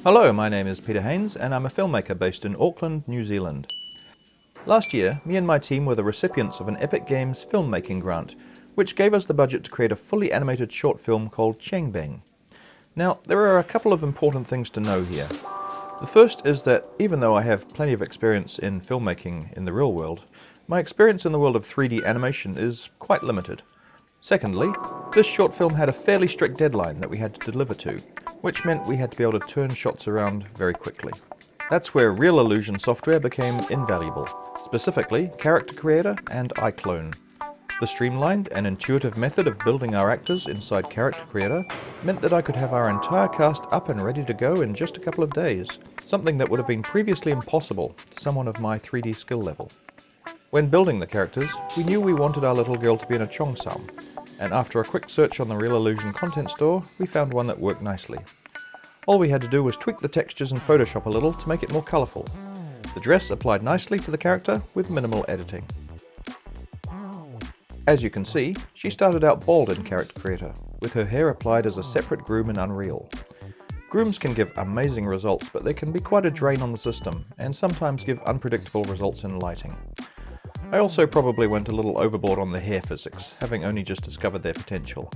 Hello, my name is Peter Haynes and I'm a filmmaker based in Auckland, New Zealand. Last year, me and my team were the recipients of an Epic Games filmmaking grant, which gave us the budget to create a fully animated short film called Cheng Beng. Now, there are a couple of important things to know here. The first is that even though I have plenty of experience in filmmaking in the real world, my experience in the world of 3D animation is quite limited. Secondly, this short film had a fairly strict deadline that we had to deliver to, which meant we had to be able to turn shots around very quickly. That's where Reallusion software became invaluable, specifically Character Creator and iClone. The streamlined and intuitive method of building our actors inside Character Creator meant that I could have our entire cast up and ready to go in just a couple of days, something that would have been previously impossible to someone of my 3D skill level. When building the characters, we knew we wanted our little girl to be in a cheongsam, and after a quick search on the Reallusion content store, we found one that worked nicely. All we had to do was tweak the textures in Photoshop a little to make it more colourful. The dress applied nicely to the character with minimal editing. As you can see, she started out bald in Character Creator, with her hair applied as a separate groom in Unreal. Grooms can give amazing results, but they can be quite a drain on the system, and sometimes give unpredictable results in lighting. I also probably went a little overboard on the hair physics, having only just discovered their potential.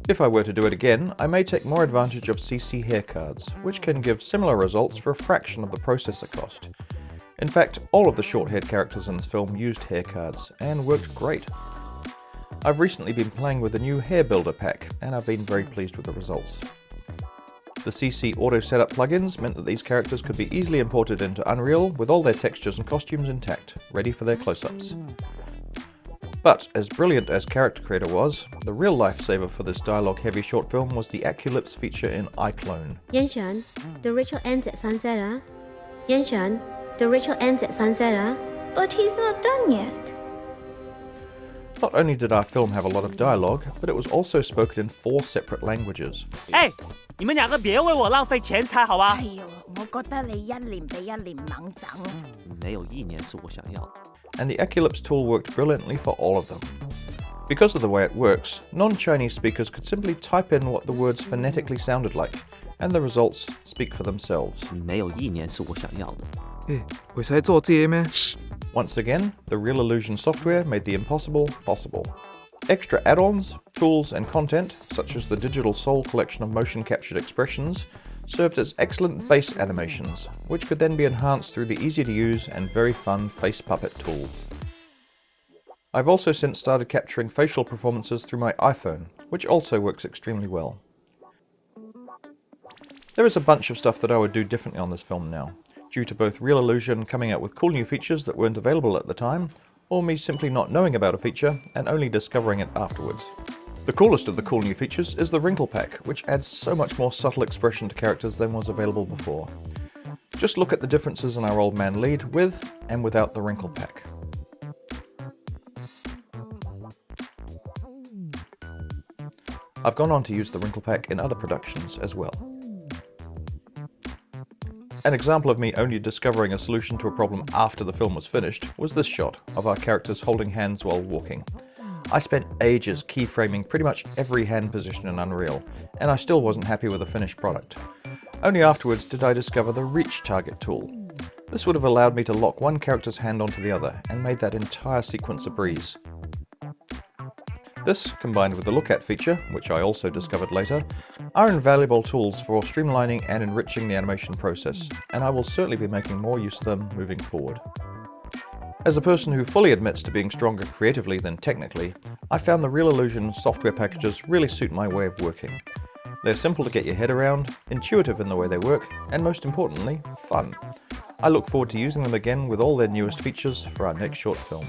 If I were to do it again, I may take more advantage of CC hair cards, which can give similar results for a fraction of the processor cost. In fact, all of the short-haired characters in this film used hair cards, and worked great. I've recently been playing with the new hair builder pack, and I've been very pleased with the results. The CC Auto Setup plugins meant that these characters could be easily imported into Unreal with all their textures and costumes intact, ready for their close-ups. But as brilliant as Character Creator was, the real lifesaver for this dialogue-heavy short film was the Aculips feature in iClone. Yanshan, the ritual ends at sunset, huh? Yanshan, the ritual ends at sunset, huh? But he's not done yet. Not only did our film have a lot of dialogue, but it was also spoken in 4 separate languages. 哎，你们两个别为我浪费钱财好吧？哎呦，我覺得你一年比一年猛整。没有一年是我想要的。 And the Aculips tool worked brilliantly for all of them. Because of the way it works, non-Chinese speakers could simply type in what the words phonetically sounded like, and the results speak for themselves. 没有一年是我想要的。會使做這咩？ Once again, the Reallusion software made the impossible possible. Extra add-ons, tools, and content, such as the Digital Soul collection of motion-captured expressions, served as excellent base animations, which could then be enhanced through the easy-to-use and very fun Face Puppet tool. I've also since started capturing facial performances through my iPhone, which also works extremely well. There is a bunch of stuff that I would do differently on this film now, due to both Reallusion coming out with cool new features that weren't available at the time, or me simply not knowing about a feature and only discovering it afterwards. The coolest of the cool new features is the Wrinkle Pack, which adds so much more subtle expression to characters than was available before. Just look at the differences in our old man lead with and without the Wrinkle Pack. I've gone on to use the Wrinkle Pack in other productions as well. An example of me only discovering a solution to a problem after the film was finished was this shot of our characters holding hands while walking. I spent ages keyframing pretty much every hand position in Unreal, and I still wasn't happy with the finished product. Only afterwards did I discover the Reach Target tool. This would have allowed me to lock one character's hand onto the other, and made that entire sequence a breeze. This, combined with the Look At feature, which I also discovered later, are invaluable tools for streamlining and enriching the animation process, and I will certainly be making more use of them moving forward. As a person who fully admits to being stronger creatively than technically, I found the Reallusion software packages really suit my way of working. They're simple to get your head around, intuitive in the way they work, and most importantly, fun. I look forward to using them again with all their newest features for our next short film.